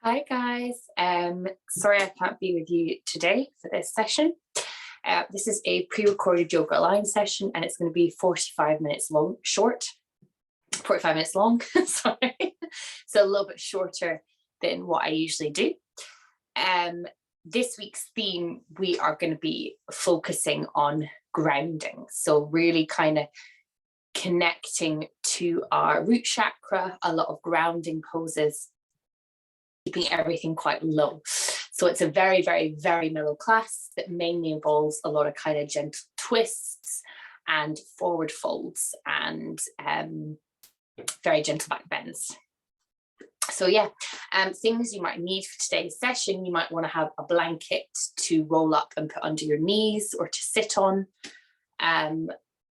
Hi guys, sorry I can't be with you today for this session. This is a pre-recorded Yoga Alliance session and it's going to be 45 minutes long, 45 minutes long, sorry. So a little bit shorter than what I usually do. This week's theme, we are going to be focusing on grounding. So really kind of connecting to our root chakra, a lot of grounding poses, keeping everything quite low. So it's a very, very, very mellow class that mainly involves a lot of kind of gentle twists and forward folds and very gentle back bends. So yeah, things you might need for today's session, you might want to have a blanket to roll up and put under your knees or to sit on.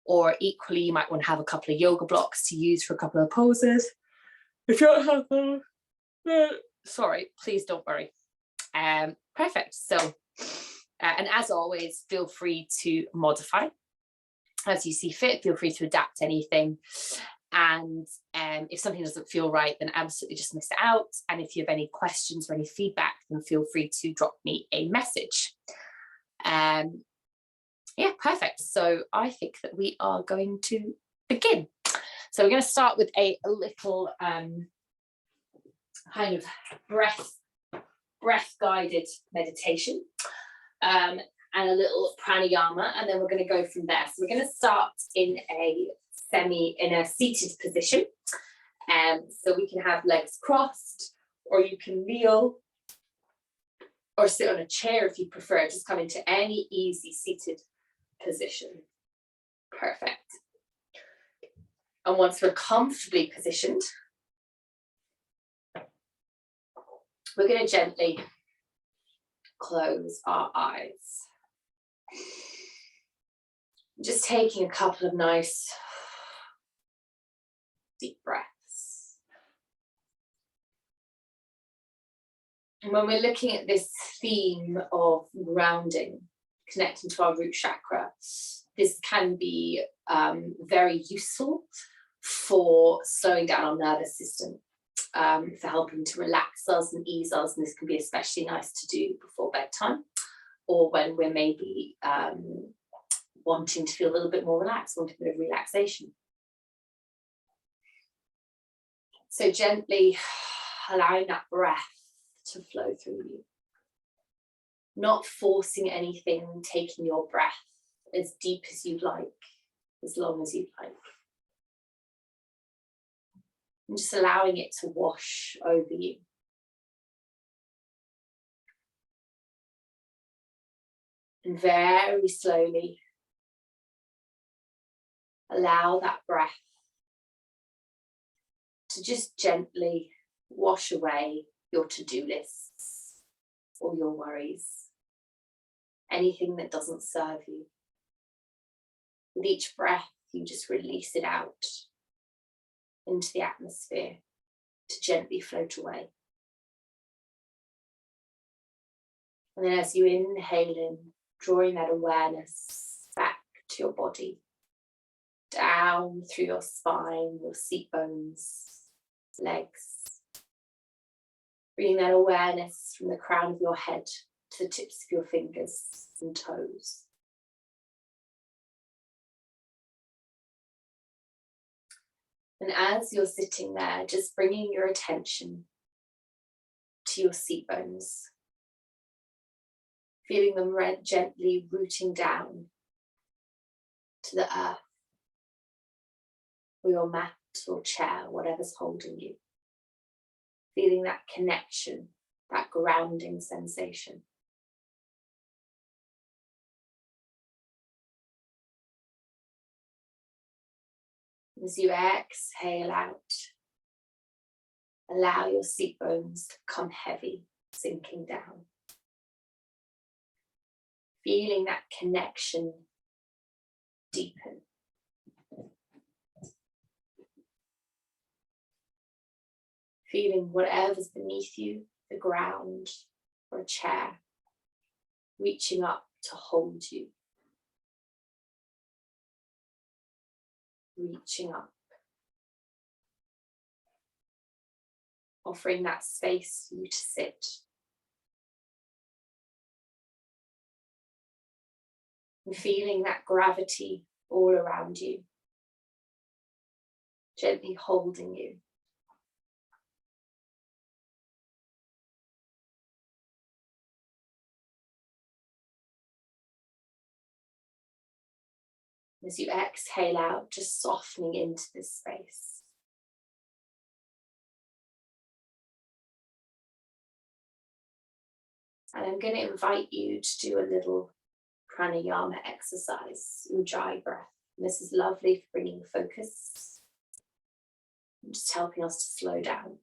Or equally, you might want to have a couple of yoga blocks to use for a couple of poses. If you don't have them, sorry, please don't worry. Perfect. So, and as always, feel free to modify as you see fit. Feel free to adapt anything. And if something doesn't feel right, then absolutely just miss it out. And if you have any questions or any feedback, then feel free to drop me a message. Yeah, perfect. So I think that we are going to begin. So we're going to start with a little kind of breath guided meditation and a little pranayama, and then we're going to go from there. So we're going to start in a seated position, so we can have legs crossed, or you can kneel or sit on a chair if you prefer. Just come into any easy seated position. Perfect. And once we're comfortably positioned, we're going to gently close our eyes. Just taking a couple of nice deep breaths. And when we're looking at this theme of grounding, connecting to our root chakra, this can be very useful for slowing down our nervous system, for helping to relax us and ease us. And this can be especially nice to do before bedtime, or when we're maybe wanting to feel a little bit more relaxed, wanting a bit of relaxation. So gently allowing that breath to flow through you. Not forcing anything, taking your breath as deep as you'd like, as long as you'd like. And just allowing it to wash over you. And very slowly allow that breath to just gently wash away your to-do lists or your worries, anything that doesn't serve you. With each breath, you just release it out into the atmosphere to gently float away. And then as you inhale in, drawing that awareness back to your body, down through your spine, your seat bones, legs. Bringing that awareness from the crown of your head to the tips of your fingers and toes. And as you're sitting there, just bringing your attention to your seat bones, feeling them gently rooting down to the earth, or your mat or chair, whatever's holding you. Feeling that connection, that grounding sensation. As you exhale out, allow your seat bones to become heavy, sinking down. Feeling that connection deepen. Feeling whatever's beneath you, the ground or a chair, reaching up to hold you. Reaching up, offering that space for you to sit. And feeling that gravity all around you, gently holding you. As you exhale out, just softening into this space. And I'm going to invite you to do a little pranayama exercise, ujjayi breath. And this is lovely for bringing focus and just helping us to slow down.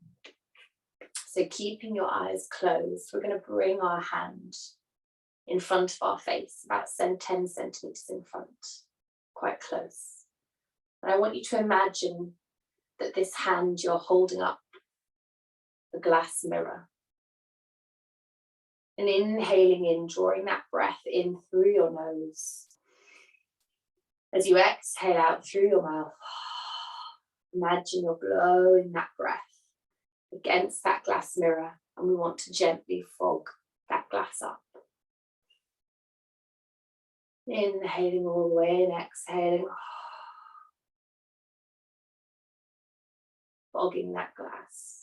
So keeping your eyes closed, we're going to bring our hand in front of our face, about 10 centimeters in front, quite close. And I want you to imagine that this hand you're holding up the glass mirror. And inhaling in, drawing that breath in through your nose. As you exhale out through your mouth, imagine you're blowing that breath against that glass mirror, and we want to gently fog that glass up. Inhaling all the way and exhaling, fogging that glass.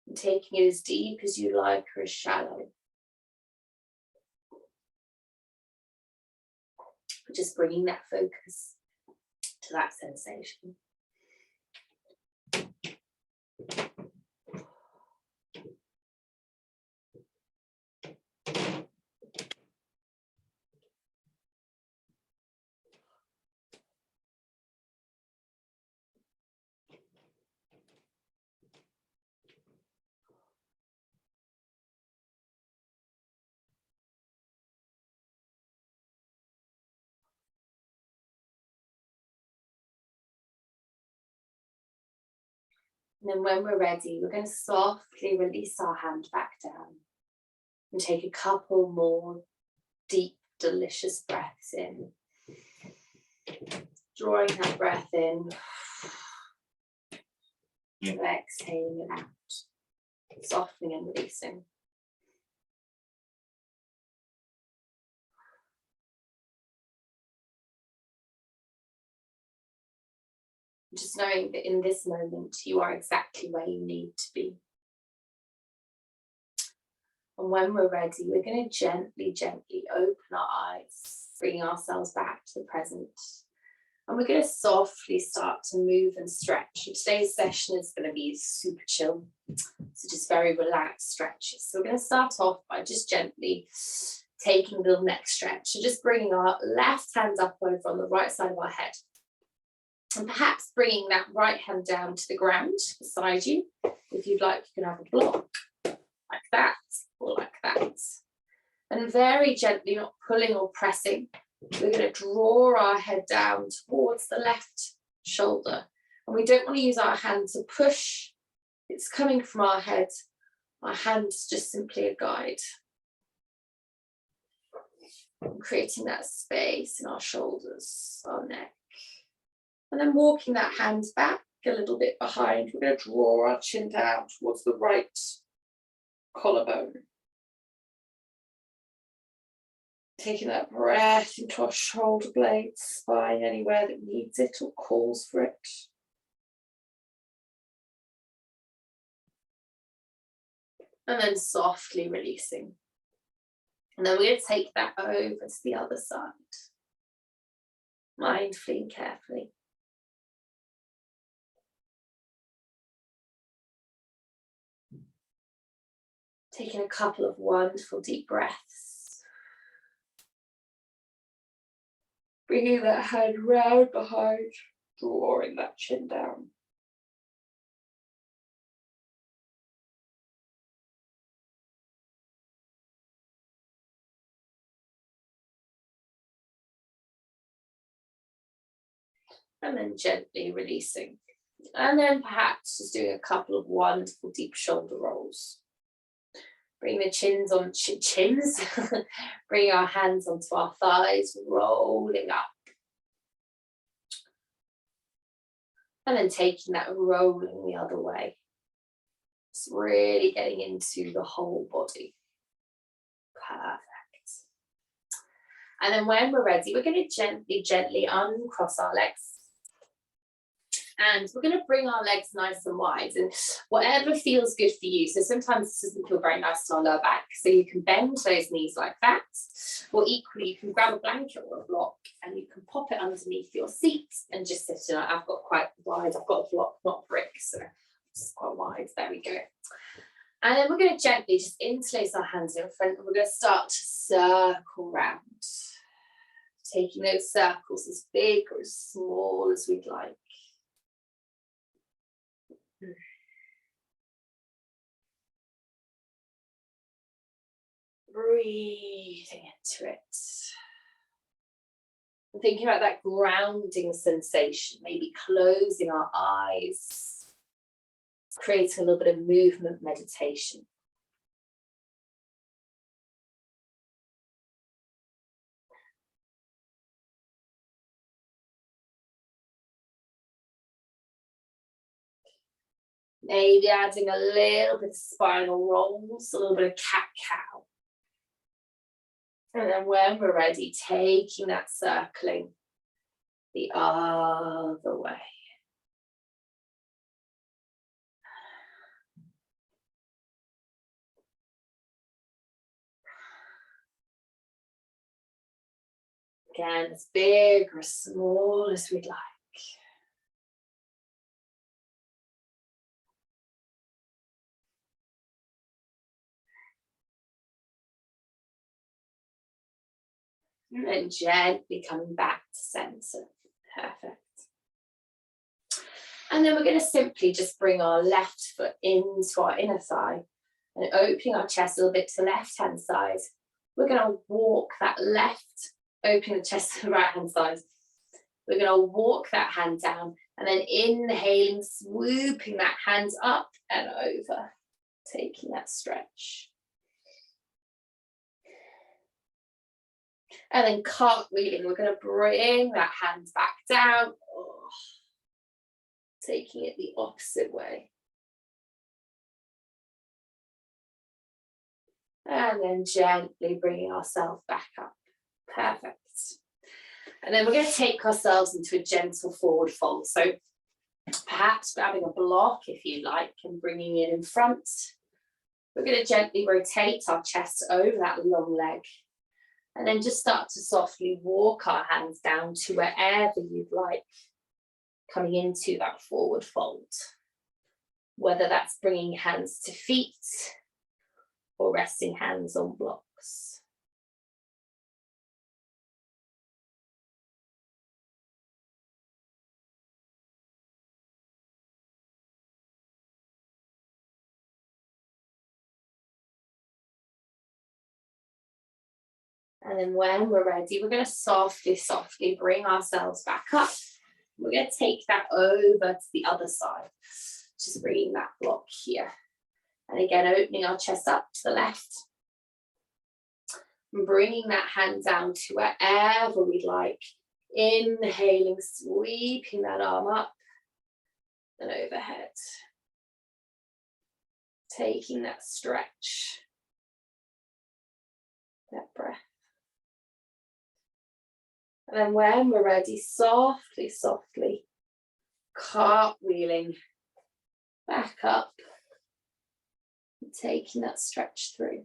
And taking it as deep as you like or as shallow. Just bringing that focus to that sensation. And then when we're ready, we're going to softly release our hand back down and take a couple more deep, delicious breaths in. Drawing that breath in, and exhaling it out, softening and releasing. Just knowing that in this moment, you are exactly where you need to be. And when we're ready, we're going to gently, gently open our eyes, bringing ourselves back to the present. And we're going to softly start to move and stretch. And today's session is going to be super chill, so just very relaxed stretches. So we're going to start off by just gently taking a little neck stretch. So just bringing our left hand up over on the right side of our head. And perhaps bringing that right hand down to the ground beside you. If you'd like, you can have a block like that or like that. And very gently, not pulling or pressing, we're going to draw our head down towards the left shoulder. And we don't want to use our hand to push. It's coming from our head. Our hand's just simply a guide. And creating that space in our shoulders, our neck. And then walking that hand back a little bit behind, we're going to draw our chin down towards the right collarbone. Taking that breath into our shoulder blades, spine, anywhere that needs it or calls for it. And then softly releasing. And then we're going to take that over to the other side. Mindfully and carefully. Taking a couple of wonderful deep breaths. Bringing that hand round behind, drawing that chin down. And then gently releasing. And then perhaps just doing a couple of wonderful deep shoulder rolls. Bring the chins on chins. Bring our hands onto our thighs, rolling up. And then taking that, rolling the other way. It's really getting into the whole body. Perfect. And then when we're ready, we're going to gently uncross our legs. And we're going to bring our legs nice and wide, and whatever feels good for you. So sometimes this doesn't feel very nice on our lower back, so you can bend those knees like that. Or equally, you can grab a blanket or a block and you can pop it underneath your seat and just sit in it. I've got quite wide, I've got a block, not brick, so it's quite wide. There we go. And then we're going to gently just interlace our hands in front, and we're going to start to circle round. Taking those circles as big or as small as we'd like. Breathing into it. And thinking about that grounding sensation, maybe closing our eyes, creating a little bit of movement meditation. Maybe adding a little bit of spinal rolls, a little bit of cat-cow. And then when we're ready, taking that circling the other way. Again, as big or as small as we'd like. And then gently coming back to center. Perfect. And then we're going to simply just bring our left foot into our inner thigh and opening our chest a little bit to the left-hand side. We're going to walk that left, opening the chest to the right-hand side. We're going to walk that hand down and then inhaling, swooping that hand up and over, taking that stretch. And then cartwheeling, we're going to bring that hand back down, taking it the opposite way. And then gently bringing ourselves back up. Perfect. And then we're going to take ourselves into a gentle forward fold. So perhaps grabbing a block if you like and bringing it in front. We're going to gently rotate our chest over that long leg. And then just start to softly walk our hands down to wherever you'd like, coming into that forward fold. Whether that's bringing hands to feet or resting hands on blocks. And then when we're ready, we're going to softly, softly bring ourselves back up. We're going to take that over to the other side. Just bringing that block here. And again, opening our chest up to the left. And bringing that hand down to wherever we'd like. Inhaling, sweeping that arm up and overhead. Taking that stretch. That breath. And then when we're ready, softly, softly, cartwheeling back up, and taking that stretch through.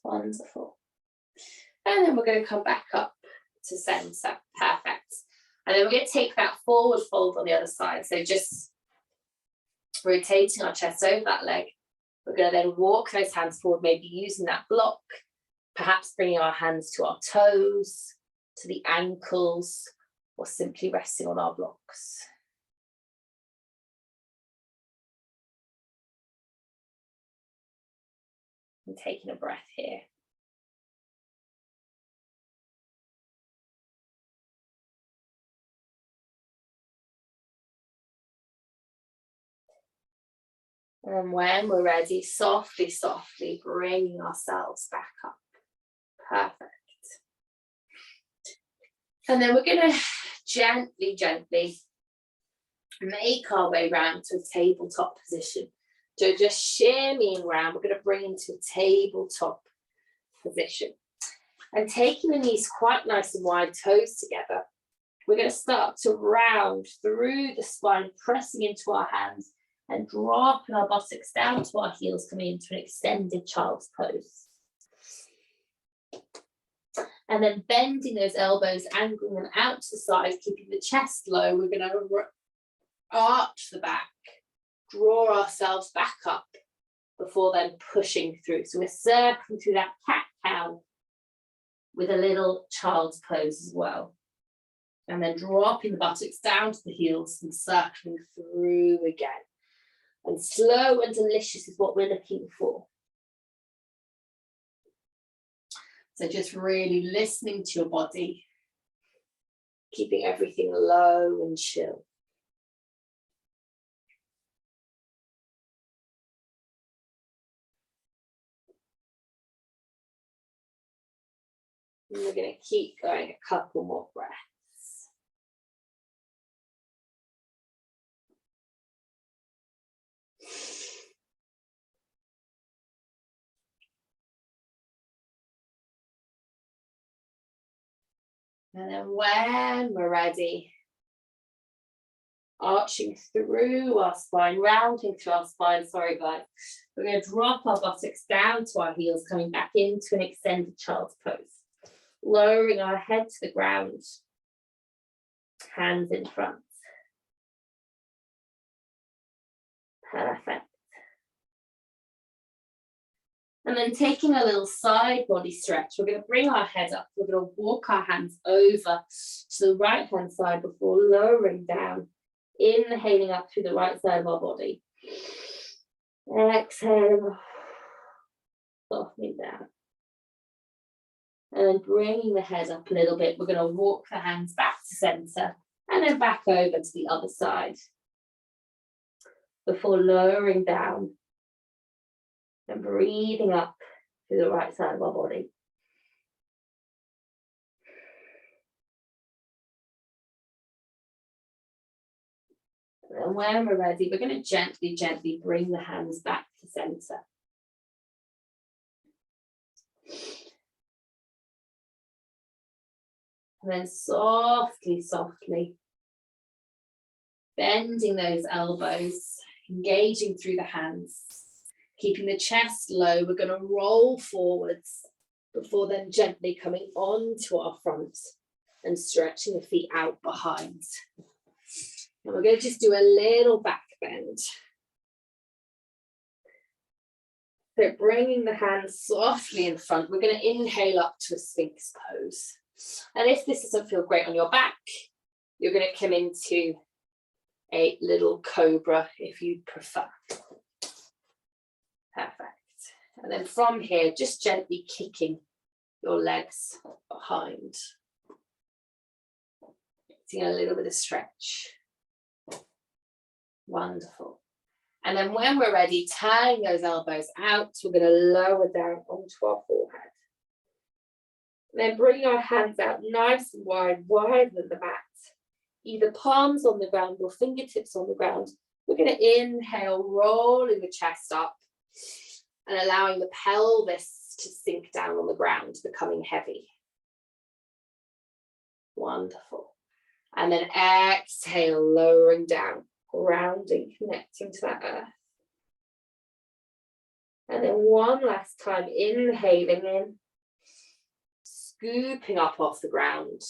Wonderful. And then we're going to come back up to center. Perfect. And then we're going to take that forward fold on the other side. So just rotating our chest over that leg. We're going to then walk those hands forward, maybe using that block. Perhaps bringing our hands to our toes, to the ankles, or simply resting on our blocks. And taking a breath here. And when we're ready, softly, softly bringing ourselves back up. Perfect. And then we're going to gently, gently make our way round to a tabletop position. So just shimmying around, we're going to bring into a tabletop position. And taking the knees quite nice and wide, toes together, we're going to start to round through the spine, pressing into our hands and dropping our buttocks down to our heels, coming into an extended child's pose. And then bending those elbows, angling them out to the side, keeping the chest low. We're going to arch the back, draw ourselves back up before then pushing through. So we're circling through that cat-cow with a little child's pose as well. And then dropping the buttocks down to the heels and circling through again. And slow and delicious is what we're looking for. So just really listening to your body, keeping everything low and chill. And we're going to keep going a couple more breaths. And then when we're ready, arching through our spine, rounding through our spine, sorry guys, we're going to drop our buttocks down to our heels, coming back into an extended child's pose. Lowering our head to the ground, hands in front. Perfect. And then taking a little side body stretch, we're going to bring our head up. We're going to walk our hands over to the right hand side before lowering down, inhaling up through the right side of our body. Exhale, softening down. And then bringing the head up a little bit, we're going to walk the hands back to center and then back over to the other side before lowering down and breathing up through the right side of our body. And when we're ready, we're going to gently, gently bring the hands back to center. And then softly, softly, bending those elbows, engaging through the hands, keeping the chest low. We're going to roll forwards before then gently coming onto our front and stretching the feet out behind. And we're going to just do a little back bend. So bringing the hands softly in front, we're going to inhale up to a Sphinx pose. And if this doesn't feel great on your back, you're going to come into a little cobra if you prefer. Perfect. And then from here, just gently kicking your legs behind. Getting a little bit of stretch. Wonderful. And then when we're ready, turning those elbows out, we're going to lower down onto our forehead. And then bringing our hands out nice and wide, wider than the mat. Either palms on the ground or fingertips on the ground. We're going to inhale, rolling the chest up and allowing the pelvis to sink down on the ground, becoming heavy. Wonderful. And then exhale, lowering down, grounding, connecting to that earth. And then one last time, inhaling in, scooping up off the ground.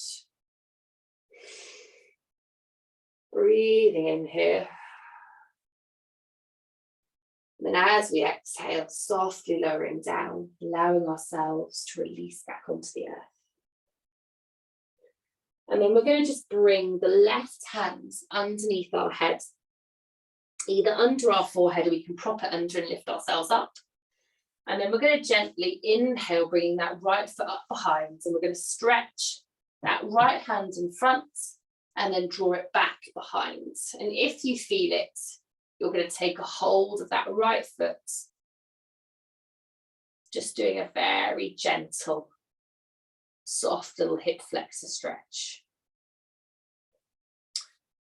Breathing in here. And then as we exhale, softly lowering down, allowing ourselves to release back onto the earth. And then we're going to just bring the left hand underneath our head, either under our forehead, or we can prop it under and lift ourselves up. And then we're going to gently inhale, bringing that right foot up behind. And we're going to stretch that right hand in front and then draw it back behind. And if you feel it, you're going to take a hold of that right foot. Just doing a very gentle, soft little hip flexor stretch.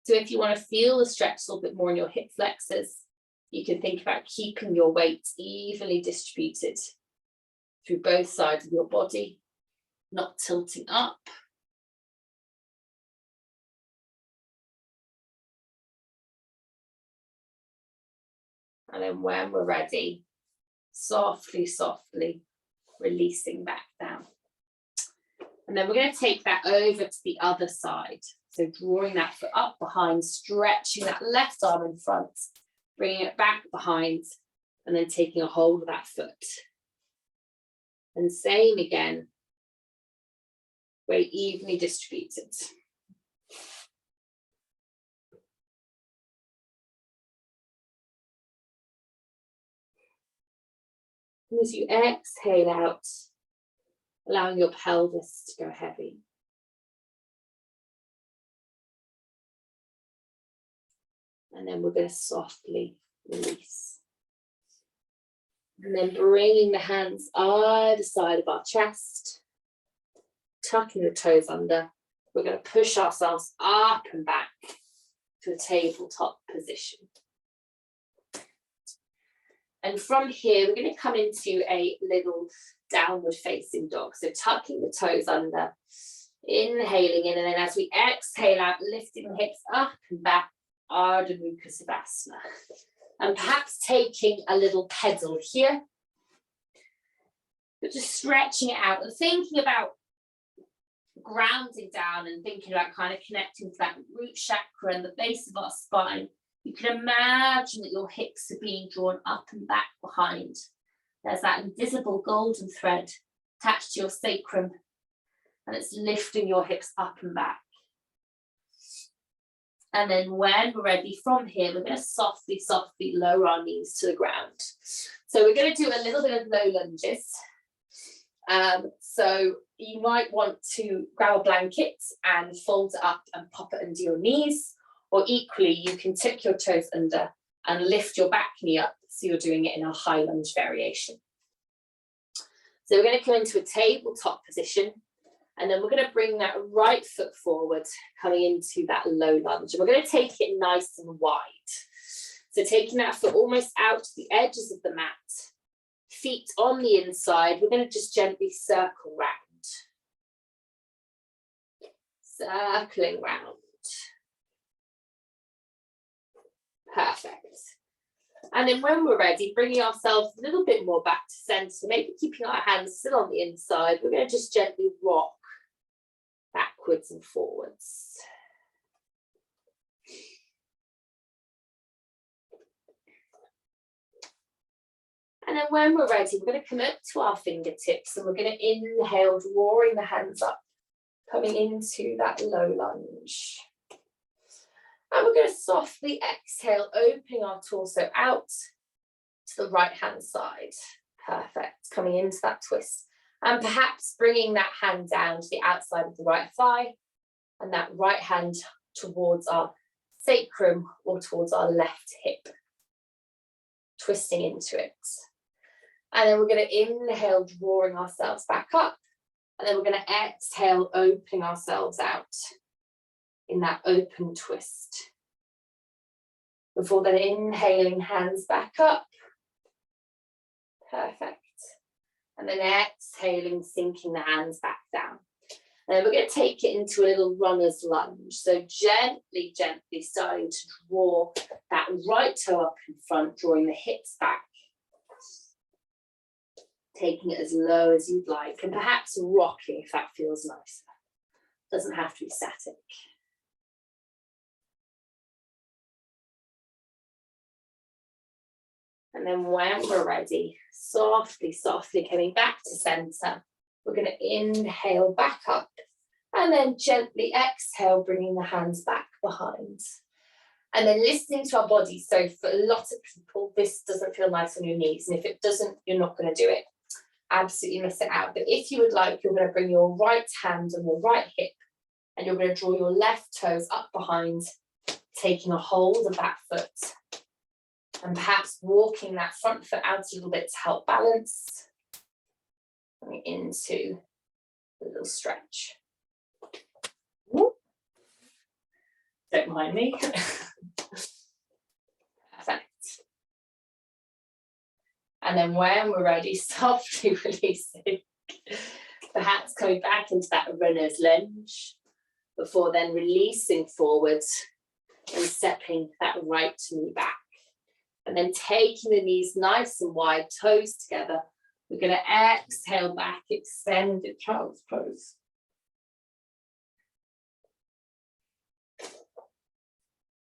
So if you want to feel the stretch a little bit more in your hip flexors, you can think about keeping your weight evenly distributed through both sides of your body, not tilting up. And then when we're ready, softly, softly releasing back down. And then we're going to take that over to the other side. So drawing that foot up behind, stretching that left arm in front, bringing it back behind, and then taking a hold of that foot. And same again, very evenly distributed. And as you exhale out, allowing your pelvis to go heavy. And then we're going to softly release. And then bringing the hands either side of our chest, tucking the toes under. We're going to push ourselves up and back to a tabletop position. And from here, we're going to come into a little downward facing dog. So tucking the toes under, inhaling in, and then as we exhale out, lifting the hips up and back, Ardha Mukha Savasana. And perhaps taking a little pedal here, but just stretching it out and thinking about grounding down and thinking about kind of connecting to that root chakra and the base of our spine. You can imagine that your hips are being drawn up and back behind. There's that invisible golden thread attached to your sacrum, and it's lifting your hips up and back. And then when we're ready from here, we're going to softly, softly lower our knees to the ground. So we're going to do a little bit of low lunges. So you might want to grab a blanket and fold it up and pop it under your knees. Or equally, you can tuck your toes under and lift your back knee up, so you're doing it in a high lunge variation. So we're going to come into a tabletop position, and then we're going to bring that right foot forward, coming into that low lunge. And we're going to take it nice and wide. So taking that foot almost out to the edges of the mat, feet on the inside, we're going to just gently circle round. Circling round. Perfect. And then when we're ready, bringing ourselves a little bit more back to center, maybe keeping our hands still on the inside, we're going to just gently rock backwards and forwards. And then when we're ready, we're going to come up to our fingertips and we're going to inhale, drawing the hands up, coming into that low lunge. And we're going to softly exhale, opening our torso out to the right-hand side. Perfect. Coming into that twist. And perhaps bringing that hand down to the outside of the right thigh and that right hand towards our sacrum or towards our left hip. Twisting into it. And then we're going to inhale, drawing ourselves back up. And then we're going to exhale, opening ourselves out in that open twist. Before then, inhaling, hands back up. Perfect. And then exhaling, sinking the hands back down. And then we're going to take it into a little runner's lunge. So gently, gently starting to draw that right toe up in front, drawing the hips back. Taking it as low as you'd like, and perhaps rocking if that feels nicer. Doesn't have to be static. And then when we're ready, softly, softly coming back to center, we're going to inhale back up and then gently exhale, bringing the hands back behind. And then listening to our body. So for a lot of people, this doesn't feel nice on your knees. And if it doesn't, you're not going to do it. Absolutely miss it out. But if you would like, you're going to bring your right hand on your right hip and you're going to draw your left toes up behind, taking a hold of that foot. And perhaps walking that front foot out a little bit to help balance. Coming into a little stretch. Ooh. Don't mind me. Perfect. And then when we're ready, softly releasing. Perhaps coming back into that runner's lunge before then releasing forwards and stepping that right knee back. And then taking the knees nice and wide, toes together. We're going to exhale back, extended child's pose.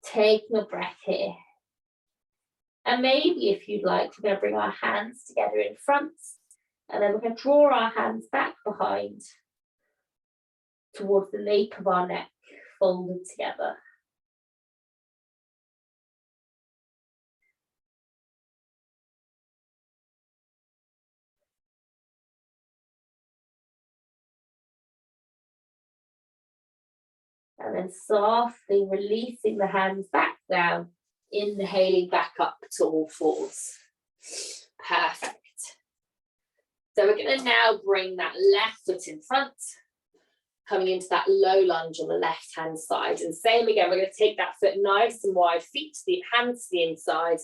Taking a breath here. And maybe if you'd like, we're going to bring our hands together in front. And then we're going to draw our hands back behind towards the nape of our neck, folded together. And then softly releasing the hands back down, inhaling back up to all fours. Perfect. So we're going to now bring that left foot in front, coming into that low lunge on the left-hand side. And same again, we're going to take that foot nice and wide, feet to the hands to the inside,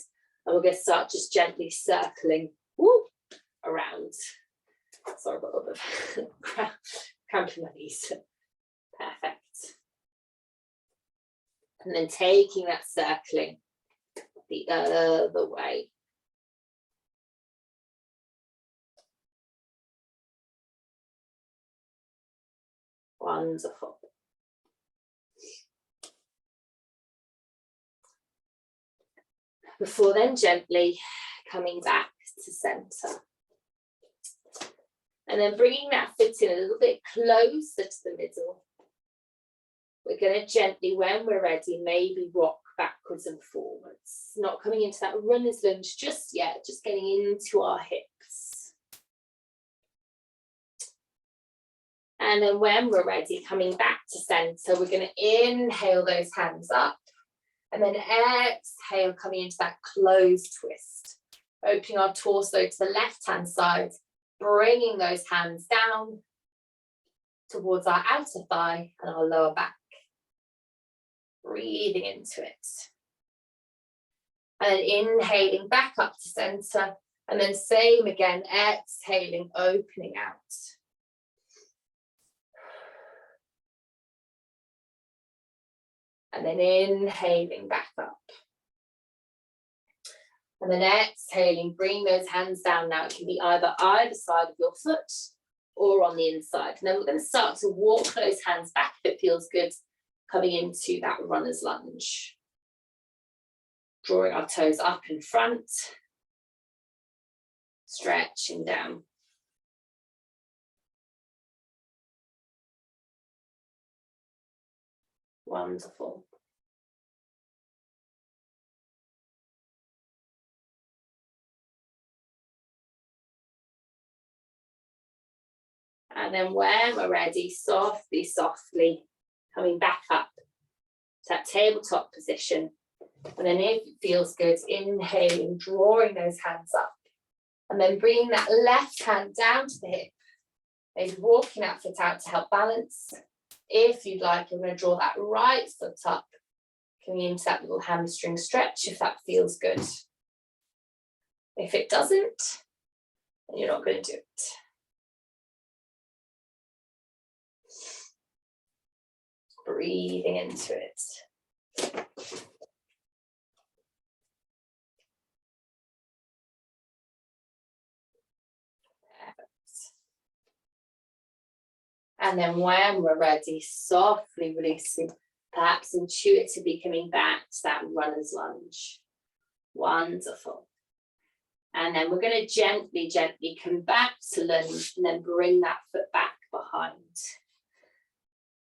and we're going to start just gently circling around. Sorry about a little bit of cramp in my knees. Perfect. And then taking that circling the other way. Wonderful. Before then, gently coming back to center. And then bringing that foot in a little bit closer to the middle. We're going to gently, when we're ready, maybe rock backwards and forwards. Not coming into that runner's lunge just yet, just getting into our hips. And then when we're ready, coming back to center, we're going to inhale those hands up. And then exhale, coming into that closed twist. Opening our torso to the left-hand side, bringing those hands down towards our outer thigh and our lower back. Breathing into it. And then inhaling back up to center. And then same again, exhaling, opening out. And then inhaling back up. And then exhaling, bring those hands down now. It can be either side of your foot or on the inside. And then we're going to start to walk those hands back if it feels good, coming into that runner's lunge. Drawing our toes up in front, stretching down. Wonderful. And then when we're ready, softly, softly coming back up to that tabletop position. And then if it feels good, inhaling, drawing those hands up. And then bringing that left hand down to the hip. Maybe walking that foot out to help balance. If you'd like, you're going to draw that right foot up, coming into that little hamstring stretch if that feels good. If it doesn't, then you're not going to do it. Breathing into it. And then when we're ready, softly releasing, perhaps intuitively coming back to that runner's lunge. Wonderful. And then we're going to gently, gently come back to lunge and then bring that foot back behind.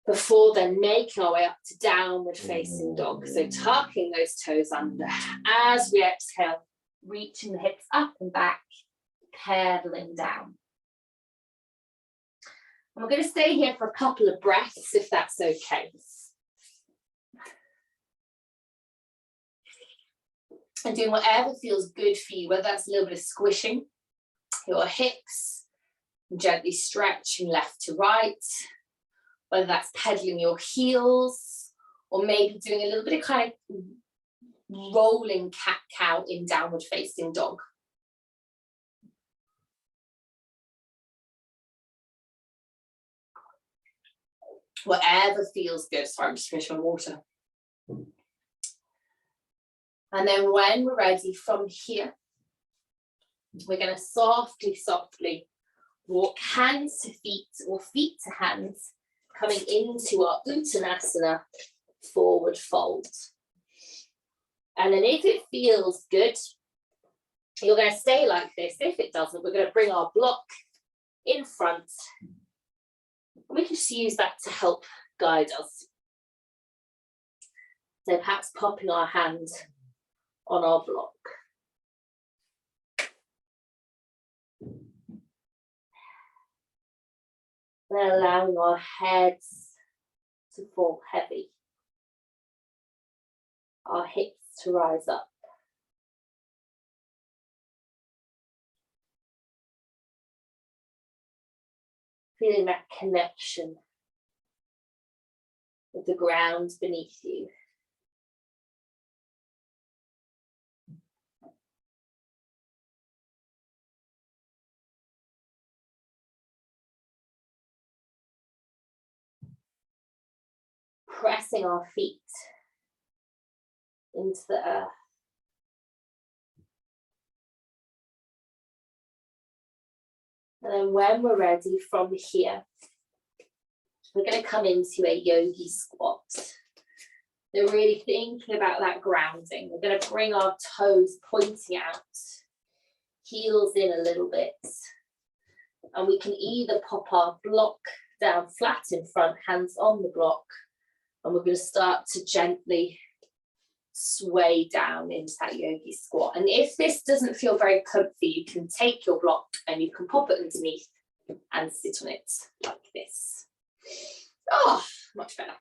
Before then making our way up to downward facing dog. So tucking those toes under. As we exhale, reaching the hips up and back, pedaling down. And we're going to stay here for a couple of breaths, if that's okay. And doing whatever feels good for you, whether that's a little bit of squishing your hips, gently stretching left to right, whether that's pedaling your heels, or maybe doing a little bit of kind of rolling cat-cow in downward facing dog. Whatever feels good. Sorry, I'm just finishing my water. And then when we're ready from here, we're going to softly, softly walk hands to feet or feet to hands, coming into our Uttanasana forward fold. And then if it feels good, you're going to stay like this. If it doesn't, we're going to bring our block in front. We can just use that to help guide us. So perhaps popping our hand on our block. Then allowing our heads to fall heavy. Our hips to rise up. Feeling that connection with the ground beneath you. Pressing our feet into the earth. And then when we're ready from here, we're going to come into a yogi squat. So really thinking about that grounding. We're going to bring our toes pointing out, heels in a little bit. And we can either pop our block down flat in front, hands on the block, and we're going to start to gently sway down into that yogi squat. And if this doesn't feel very comfy, you can take your block and you can pop it underneath and sit on it like this. Oh, much better.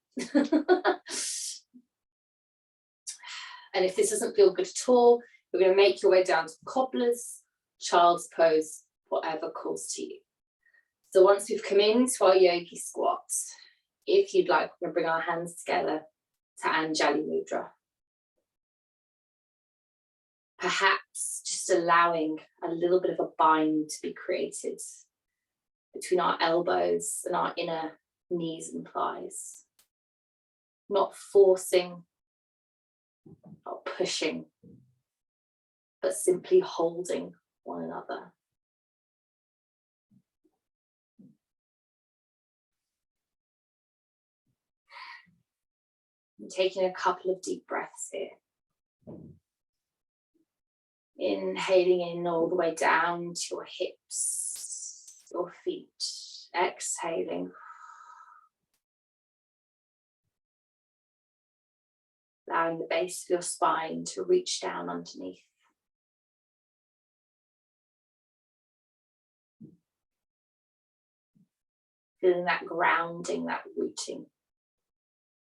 And if this doesn't feel good at all, you're going to make your way down to cobblers, child's pose, whatever calls to you. So once we've come into our yogi squat, if you'd like, we're going to bring our hands together to Anjali Mudra. Perhaps just allowing a little bit of a bind to be created between our elbows and our inner knees and thighs. Not forcing, not pushing, but simply holding one another. And taking a couple of deep breaths here. Inhaling in all the way down to your hips, your feet. Exhaling. Allowing the base of your spine to reach down underneath. Feeling that grounding, that rooting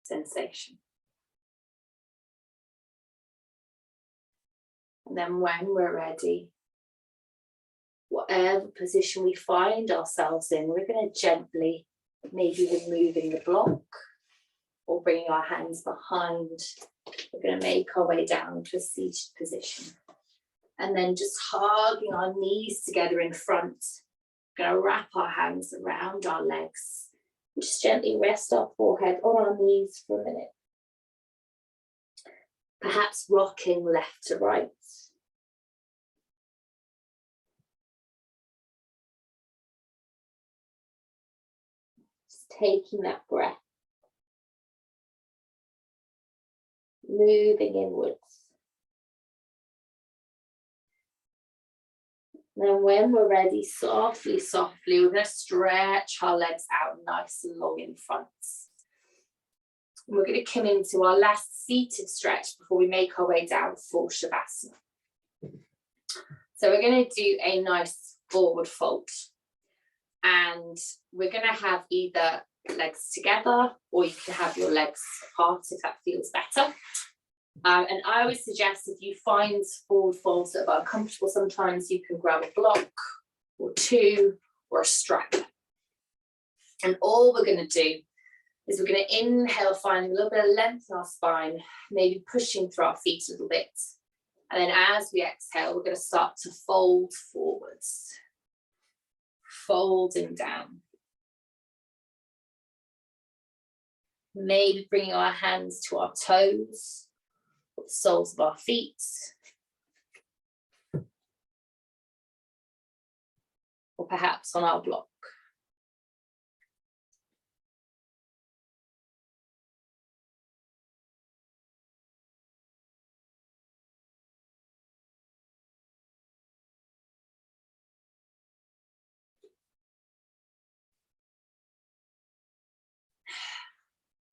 sensation. And then when we're ready, whatever position we find ourselves in, we're going to gently, maybe removing the block or bringing our hands behind. We're going to make our way down to a seated position. And then just hugging our knees together in front. We're going to wrap our hands around our legs. Just gently rest our forehead on our knees for a minute. Perhaps rocking left to right. Just taking that breath. Moving inwards. Then when we're ready, softly, softly, we're going to stretch our legs out nice and long in front. And we're going to come into our last seated stretch before we make our way down for Shavasana. So we're going to do a nice forward fold. And we're going to have either legs together or you can have your legs apart if that feels better. And I would suggest if you find forward folds that are uncomfortable, sometimes you can grab a block or two or a strap. And all we're going to do is we're going to inhale, finding a little bit of length in our spine, maybe pushing through our feet a little bit. And then as we exhale, we're going to start to fold forwards, folding down. Maybe bringing our hands to our toes, the soles of our feet. Or perhaps on our block.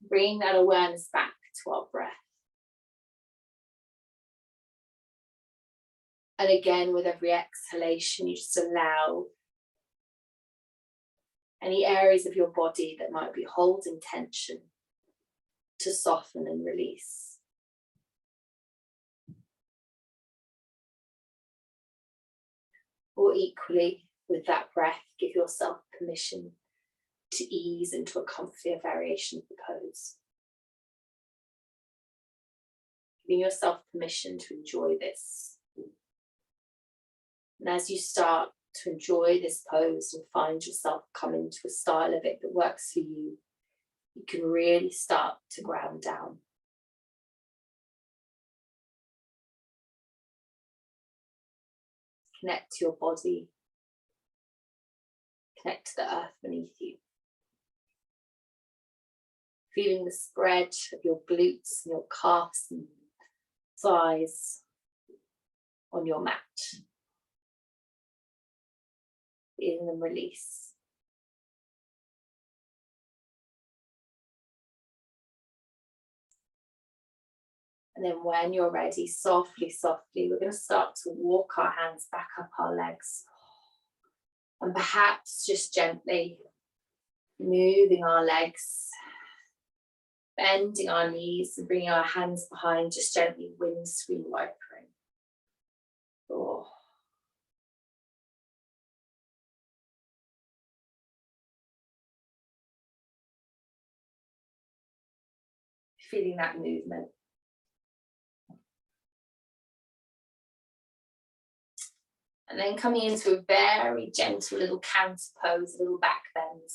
Bring that awareness back to our breath. And again, with every exhalation, you just allow any areas of your body that might be holding tension to soften and release. Or equally, with that breath, give yourself permission to ease into a comfier variation of the pose. Giving yourself permission to enjoy this. And as you start to enjoy this pose and find yourself coming to a style of it that works for you, you can really start to ground down. Connect to your body. Connect to the earth beneath you. Feeling the spread of your glutes and your calves and thighs on your mat. Feeling them release. And then when you're ready, softly, softly, we're going to start to walk our hands back up our legs. And perhaps just gently moving our legs, bending our knees and bringing our hands behind, just gently windscreen wipering. Oh. Feeling that movement. And then coming into a very gentle little counter pose, a little back bend.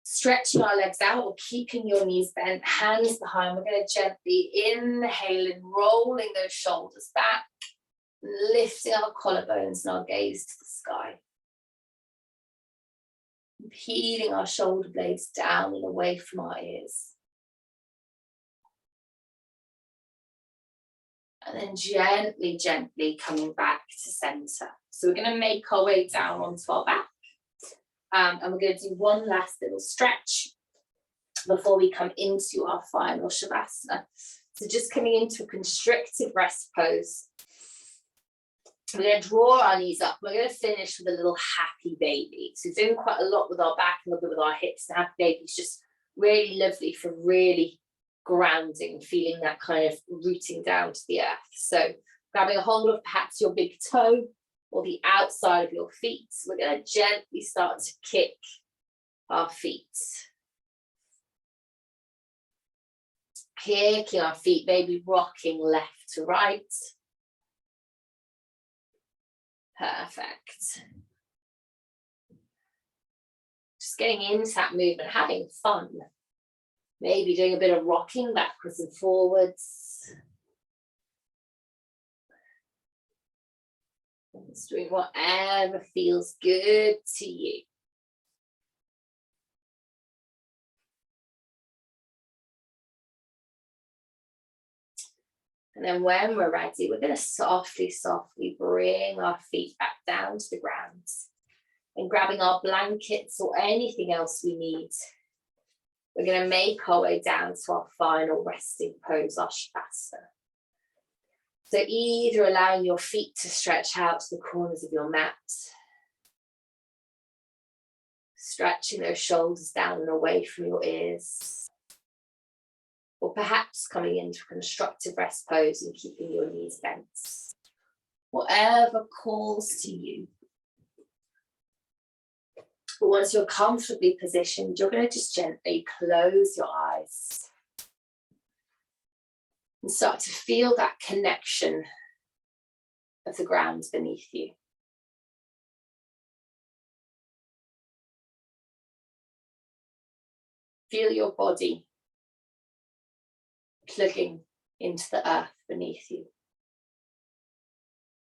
Stretching our legs out or keeping your knees bent, hands behind. We're going to gently inhale and rolling those shoulders back, lifting our collarbones and our gaze to the sky. Peeling our shoulder blades down and away from our ears. And then gently, gently coming back to center. So we're going to make our way down onto our back. And we're going to do one last little stretch before we come into our final Shavasana. So just coming into a constricted rest pose. We're going to draw our knees up. We're going to finish with a little happy baby. So we're doing quite a lot with our back and a little bit with our hips. And happy baby is just really lovely for really grounding, feeling that kind of rooting down to the earth. So grabbing a hold of perhaps your big toe or the outside of your feet. We're going to gently start to kick our feet. Kicking our feet, maybe rocking left to right. Perfect. Just getting into that movement, having fun. Maybe doing a bit of rocking backwards and forwards. Just doing whatever feels good to you. And then when we're ready, we're going to softly, softly bring our feet back down to the ground. And grabbing our blankets or anything else we need, we're going to make our way down to our final resting pose, our Shavasana. So either allowing your feet to stretch out to the corners of your mat, stretching those shoulders down and away from your ears, or perhaps coming into a constructive rest pose and keeping your knees bent. Whatever calls to you. But once you're comfortably positioned, you're going to just gently close your eyes and start to feel that connection of the ground beneath you. Feel your body plugging into the earth beneath you,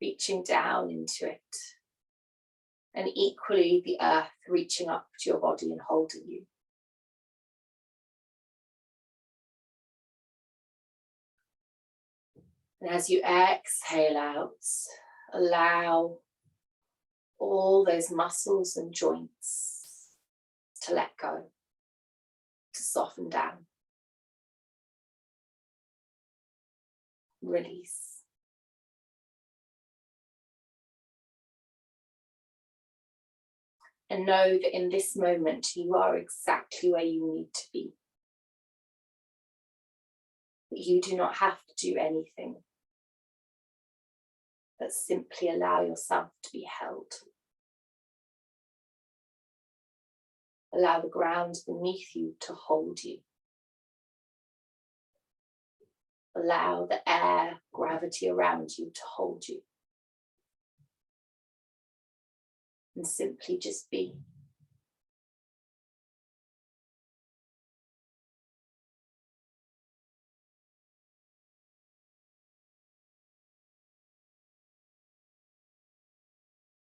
reaching down into it, and equally the earth reaching up to your body and holding you. And as you exhale out, allow all those muscles and joints to let go, to soften down. Release. And know that in this moment, you are exactly where you need to be. That you do not have to do anything, but simply allow yourself to be held. Allow the ground beneath you to hold you. Allow the air, gravity around you to hold you. And simply just be.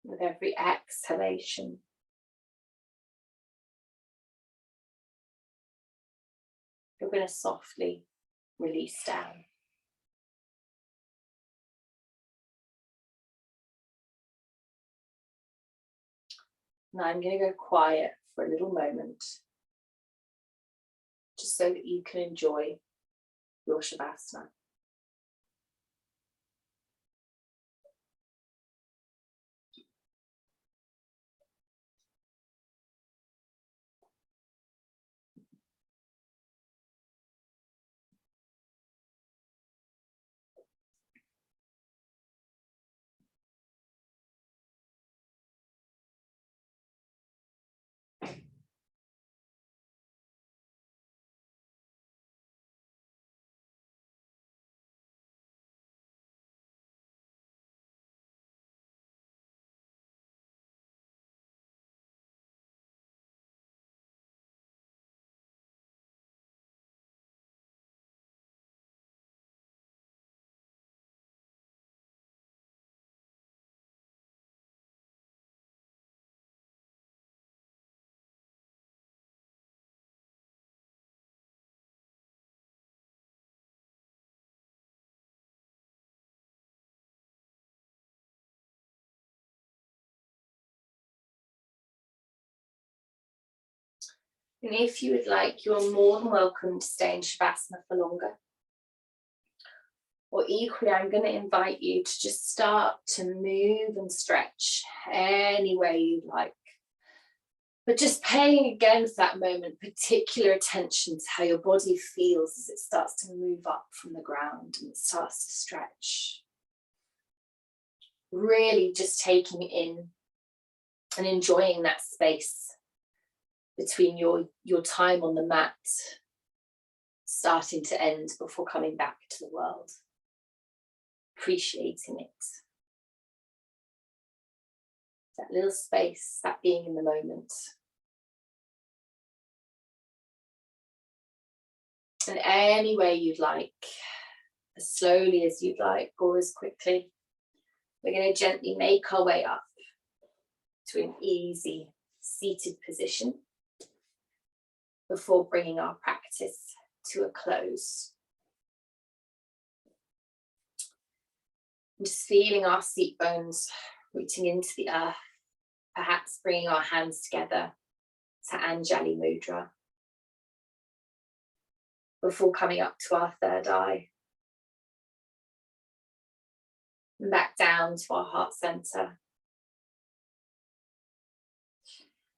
With every exhalation, you're going to softly release down. Now I'm going to go quiet for a little moment, just so that you can enjoy your Shavasana. And if you would like, you're more than welcome to stay in Shavasana for longer. Or equally, I'm going to invite you to just start to move and stretch any way you'd like. But just paying again for that moment particular attention to how your body feels as it starts to move up from the ground and it starts to stretch. Really just taking in and enjoying that space between your time on the mat starting to end before coming back to the world. Appreciating it. That little space, that being in the moment. And any way you'd like, as slowly as you'd like, or as quickly, we're going to gently make our way up to an easy seated position before bringing our practice to a close. And just feeling our seat bones rooting into the earth, perhaps bringing our hands together to Anjali Mudra before coming up to our third eye. And back down to our heart center.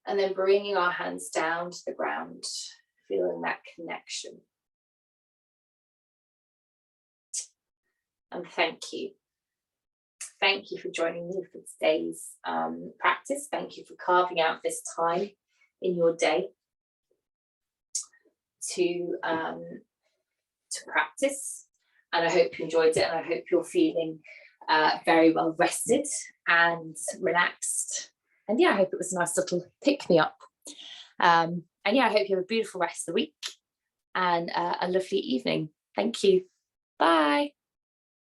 And then bringing our hands down to the ground, feeling that connection. And thank you. Thank you for joining me for today's practice. Thank you for carving out this time in your day to practice. And I hope you enjoyed it, and I hope you're feeling very well rested and relaxed. And yeah, I hope it was a nice little pick-me-up. And yeah, I hope you have a beautiful rest of the week and a lovely evening. Thank you. Bye.